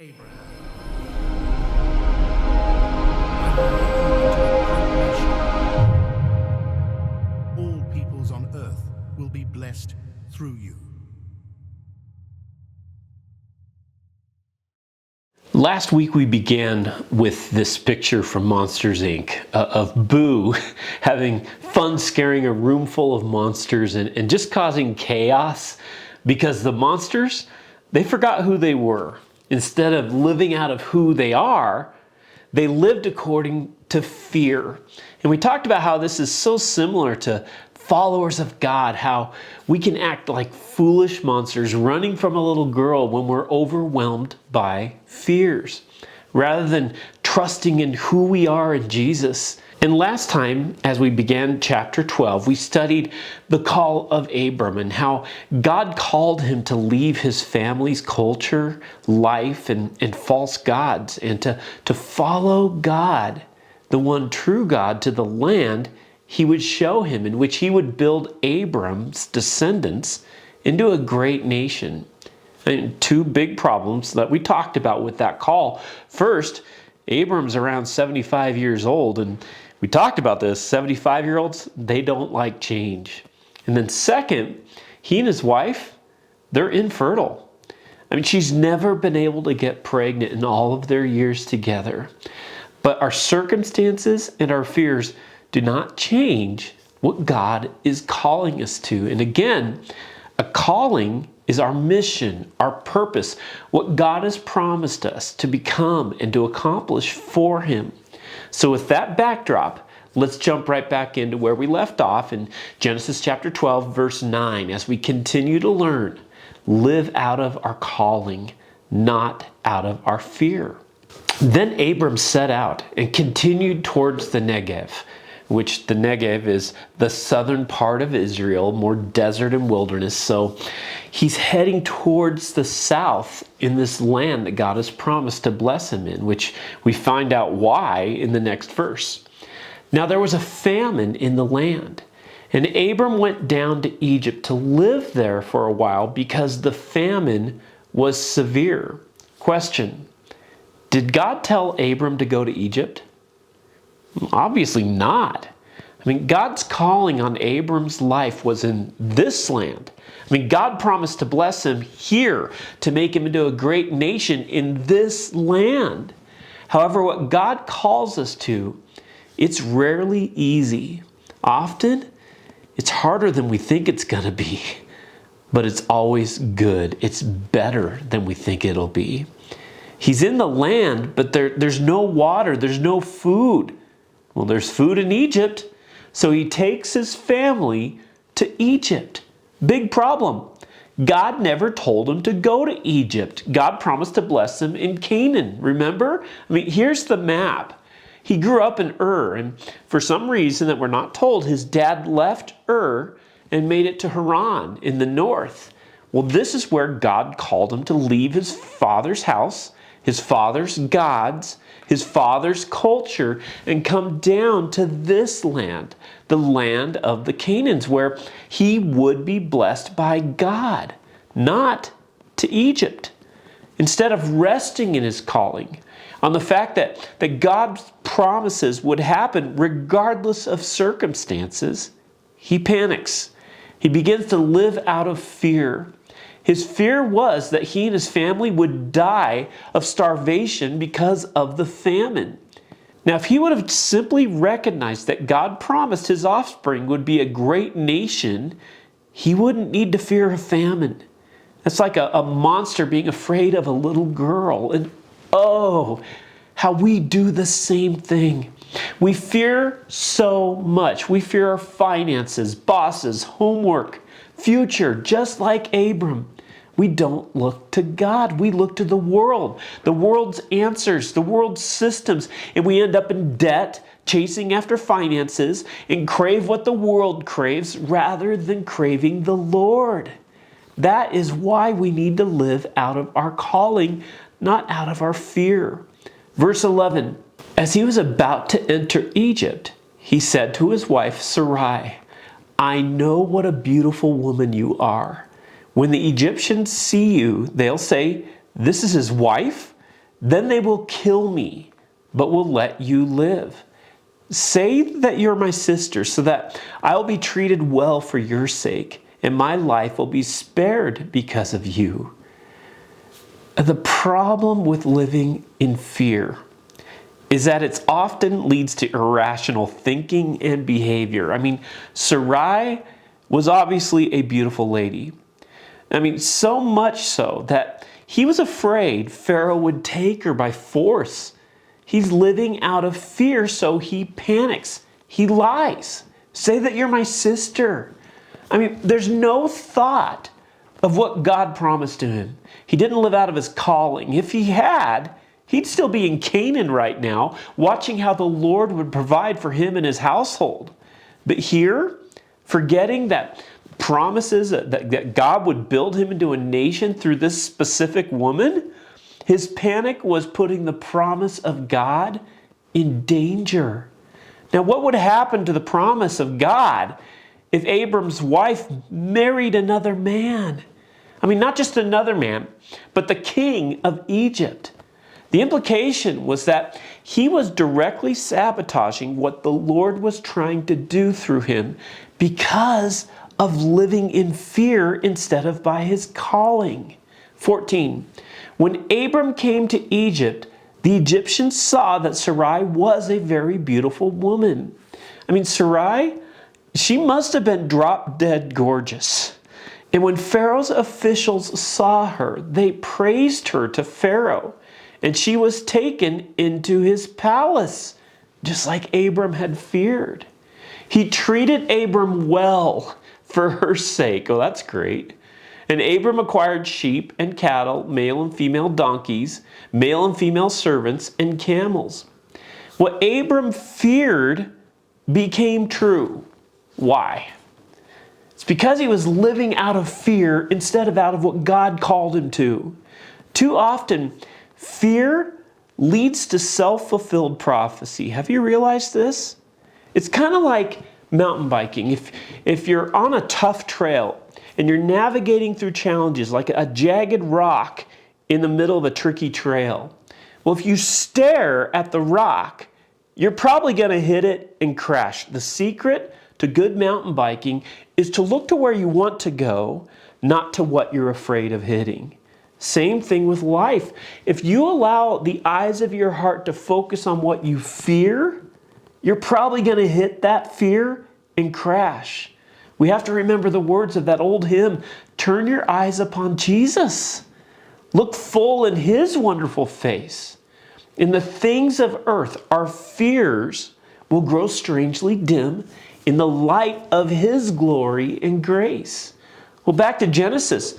Abram, I will make you into a great nation. All peoples on earth will be blessed through you. Last week we began with this picture from Monsters, Inc. Of Boo having fun scaring a room full of monsters and just causing chaos because the monsters, they forgot who they were. Instead of living out of who they are, they lived according to fear. And we talked about how this is so similar to followers of God, how we can act like foolish monsters running from a little girl when we're overwhelmed by fears, rather than trusting in who we are in Jesus. And last time, as we began chapter 12, we studied the call of Abram and how God called him to leave his family's culture, life, and false gods, and to follow God, the one true God, to the land he would show him, in which he would build Abram's descendants into a great nation. And two big problems that we talked about with that call. First, Abram's around 75 years old, and we talked about this. 75-year-olds, they don't like change. And then second, he and his wife, they're infertile. I mean, she's never been able to get pregnant in all of their years together. But our circumstances and our fears do not change what God is calling us to. And again, a calling is our mission, our purpose, what God has promised us to become and to accomplish for Him. So with that backdrop, let's jump right back into where we left off in Genesis chapter 12, verse 9, as we continue to learn, live out of our calling, not out of our fear. Then Abram set out and continued towards the Negev, which the Negev is the southern part of Israel, more desert and wilderness. So he's heading towards the south in this land that God has promised to bless him in, which we find out why in the next verse. Now there was a famine in the land, and Abram went down to Egypt to live there for a while because the famine was severe. Question: did God tell Abram to go to Egypt? Obviously not. I mean, God's calling on Abram's life was in this land. I mean, God promised to bless him here, to make him into a great nation in this land. However, what God calls us to, it's rarely easy. Often, it's harder than we think it's going to be, but it's always good. It's better than we think it'll be. He's in the land, but there's no water, there's no food. Well, there's food in Egypt, so he takes his family to Egypt. Big problem. God never told him to go to Egypt. God promised to bless him in Canaan, remember? I mean, here's the map. He grew up in Ur, and for some reason that we're not told, his dad left Ur and made it to Haran in the north. Well, this is where God called him to leave his father's house, his father's gods, his father's culture, and come down to this land, the land of the Canaans, where he would be blessed by God, not to Egypt. Instead of resting in his calling, on the fact that God's promises would happen regardless of circumstances, he panics. He begins to live out of fear. His fear was that he and his family would die of starvation because of the famine. Now, if he would have simply recognized that God promised his offspring would be a great nation, he wouldn't need to fear a famine. That's like a monster being afraid of a little girl. And oh, how we do the same thing. We fear so much. We fear our finances, bosses, homework, future, just like Abram. We don't look to God. We look to the world's answers, the world's systems, and we end up in debt, chasing after finances, and crave what the world craves rather than craving the Lord. That is why we need to live out of our calling, not out of our fear. Verse 11, as he was about to enter Egypt, he said to his wife Sarai, I know what a beautiful woman you are. When the Egyptians see you, they'll say, this is his wife? Then they will kill me, but will let you live. Say that you're my sister, so that I will be treated well for your sake, and my life will be spared because of you." The problem with living in fear is that it often leads to irrational thinking and behavior. Sarai was obviously a beautiful lady. So much so that he was afraid Pharaoh would take her by force. He's living out of fear, so he panics. He lies. Say that you're my sister. There's no thought of what God promised to him. He didn't live out of his calling. If he had, he'd still be in Canaan right now, watching how the Lord would provide for him and his household. But here, forgetting that promises that God would build him into a nation through this specific woman, his panic was putting the promise of God in danger. Now, what would happen to the promise of God if Abram's wife married another man? Not just another man, but the king of Egypt. The implication was that he was directly sabotaging what the Lord was trying to do through him because of living in fear instead of by his calling. 14. When Abram came to Egypt, the Egyptians saw that Sarai was a very beautiful woman. Sarai, she must have been drop dead gorgeous. And when Pharaoh's officials saw her, they praised her to Pharaoh, and she was taken into his palace, just like Abram had feared. He treated Abram well for her sake. Oh, that's great. And Abram acquired sheep and cattle, male and female donkeys, male and female servants, and camels. What Abram feared became true. Why? It's because he was living out of fear instead of out of what God called him to. Too often, fear leads to self-fulfilled prophecy. Have you realized this? It's kind of like mountain biking. If you're on a tough trail and you're navigating through challenges like a jagged rock in the middle of a tricky trail, well, if you stare at the rock, you're probably going to hit it and crash. The secret to good mountain biking is to look to where you want to go, not to what you're afraid of hitting. Same thing with life. If you allow the eyes of your heart to focus on what you fear, you're probably going to hit that fear and crash. We have to remember the words of that old hymn, "Turn your eyes upon Jesus. Look full in his wonderful face. In the things of earth, our fears will grow strangely dim in the light of his glory and grace." Well, back to Genesis.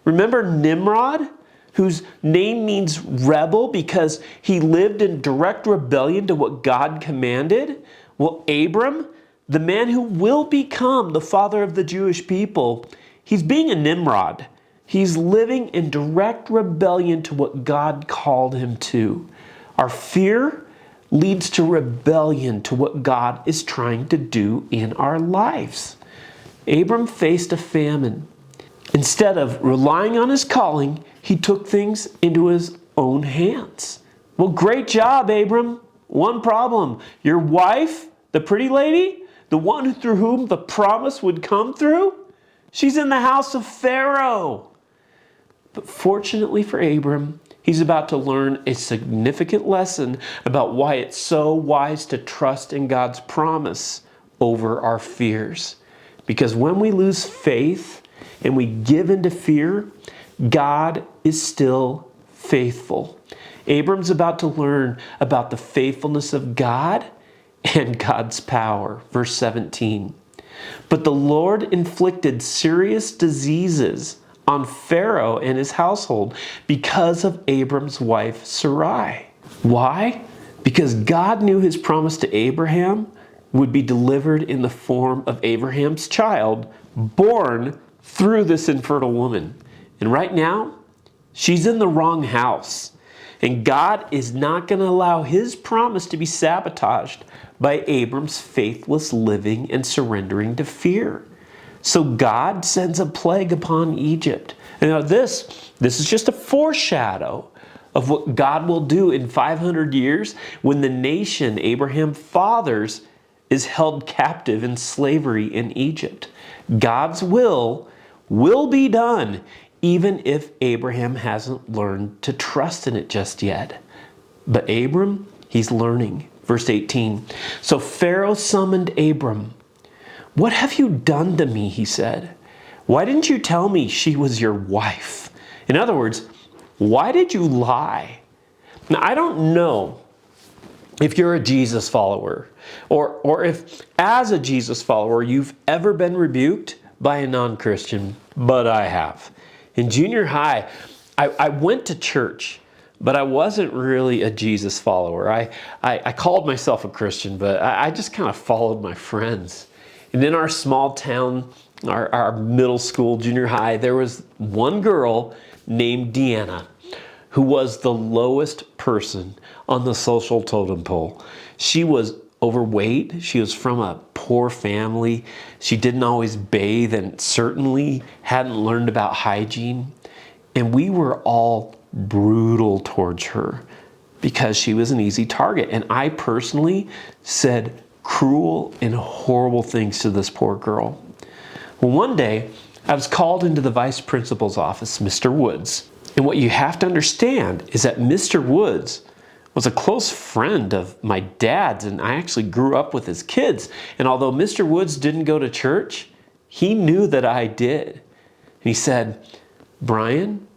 Remember Nimrod, whose name means rebel because he lived in direct rebellion to what God commanded? Well, Abram, the man who will become the father of the Jewish people, he's being a Nimrod. He's living in direct rebellion to what God called him to. Our fear leads to rebellion to what God is trying to do in our lives. Abram faced a famine. Instead of relying on his calling, he took things into his own hands. Well, great job, Abram. One problem. Your wife, the pretty lady, the one through whom the promise would come through, she's in the house of Pharaoh. But fortunately for Abram, he's about to learn a significant lesson about why it's so wise to trust in God's promise over our fears. Because when we lose faith and we give into fear, God is still faithful. Abram's about to learn about the faithfulness of God and God's power. Verse 17. But the Lord inflicted serious diseases on Pharaoh and his household because of Abram's wife Sarai. Why? Because God knew his promise to Abraham would be delivered in the form of Abraham's child, born through this infertile woman. And right now, she's in the wrong house. And God is not going to allow his promise to be sabotaged by Abram's faithless living and surrendering to fear. So God sends a plague upon Egypt. And now this is just a foreshadow of what God will do in 500 years when the nation Abraham fathers is held captive in slavery in Egypt. God's will be done, even if Abraham hasn't learned to trust in it just yet. But Abram, he's learning. Verse 18, so Pharaoh summoned Abram. What have you done to me, he said. Why didn't you tell me she was your wife? In other words, why did you lie? Now, I don't know if you're a Jesus follower or if as a Jesus follower you've ever been rebuked by a non-Christian, but I have. In junior high, I went to church, but I wasn't really a Jesus follower. I called myself a Christian, but I just kind of followed my friends. And in our small town, our middle school, junior high, there was one girl named Deanna who was the lowest person on the social totem pole. She was overweight. She was from a poor family. She didn't always bathe and certainly hadn't learned about hygiene. And we were all brutal towards her because she was an easy target. And I personally said cruel and horrible things to this poor girl. Well, one day I was called into the vice principal's office, Mr. Woods. And what you have to understand is that Mr. Woods was a close friend of my dad's, and I actually grew up with his kids. And although Mr. Woods didn't go to church, he knew that I did. And he said, Brian,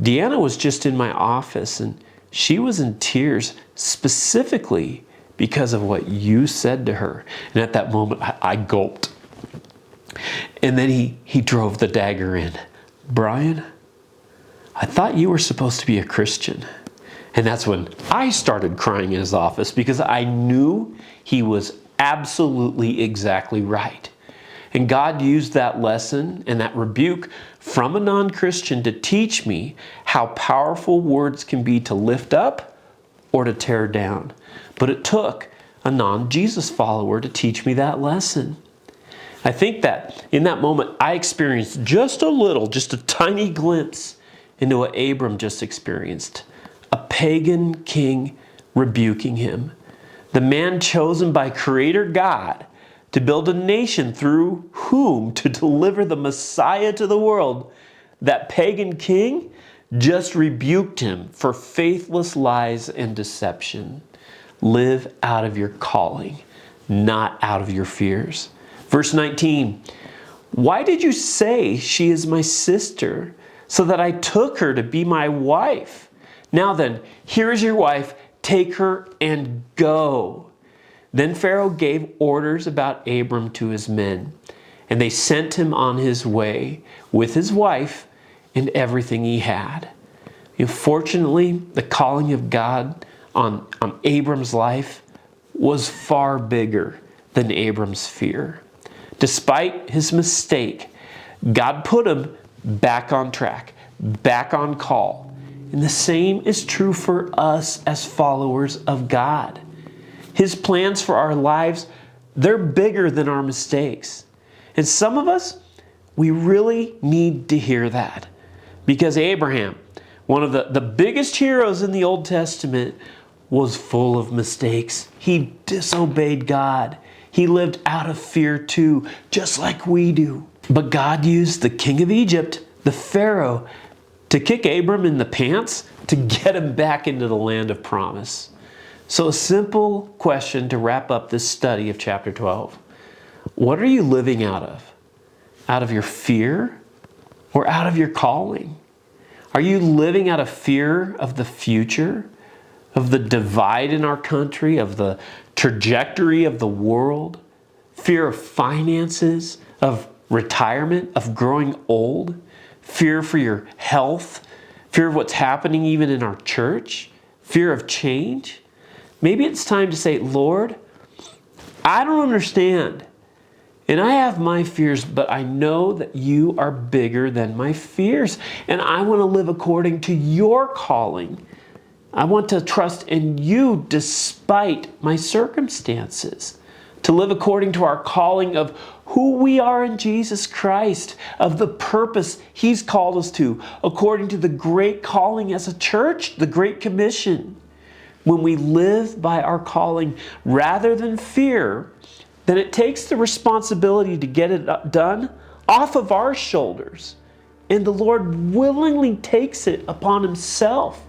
Deanna was just in my office and she was in tears specifically because of what you said to her. And at that moment, I gulped. And then he drove the dagger in. Brian, I thought you were supposed to be a Christian. And that's when I started crying in his office because I knew he was absolutely exactly right. And God used that lesson and that rebuke from a non-Christian to teach me how powerful words can be to lift up or to tear down. But it took a non-Jesus follower to teach me that lesson. I think that in that moment, I experienced just a tiny glimpse into what Abram just experienced. A pagan king rebuking him. The man chosen by Creator God to build a nation through whom to deliver the Messiah to the world. That pagan king just rebuked him for faithless lies and deception. Live out of your calling, not out of your fears. Verse 19, why did you say she is my sister, so that I took her to be my wife? Now then, here is your wife, take her and go. Then Pharaoh gave orders about Abram to his men, and they sent him on his way with his wife and everything he had. Fortunately, the calling of God on Abram's life was far bigger than Abram's fear. Despite his mistake, God put him back on track, back on call. And the same is true for us as followers of God. His plans for our lives, they're bigger than our mistakes. And some of us, we really need to hear that. Because Abraham, one of the biggest heroes in the Old Testament, was full of mistakes. He disobeyed God. He lived out of fear too, just like we do. But God used the king of Egypt, the Pharaoh, to kick Abram in the pants to get him back into the land of promise. So a simple question to wrap up this study of chapter 12. What are you living out of? Out of your fear or out of your calling? Are you living out of fear of the future, of the divide in our country, of the trajectory of the world, fear of finances, of retirement, of growing old, fear for your health, fear of what's happening even in our church, fear of change? Maybe it's time to say, Lord, I don't understand. And I have my fears, but I know that you are bigger than my fears. And I want to live according to your calling. I want to trust in you despite my circumstances. to live according to our calling of who we are in Jesus Christ, of the purpose He's called us to, according to the great calling as a church, the Great Commission. When we live by our calling rather than fear, then it takes the responsibility to get it done off of our shoulders. And the Lord willingly takes it upon Himself.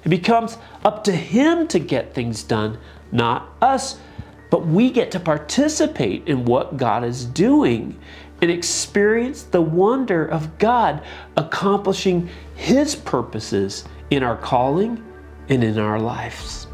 It becomes up to Him to get things done, not us. But we get to participate in what God is doing and experience the wonder of God accomplishing His purposes in our calling and in our lives.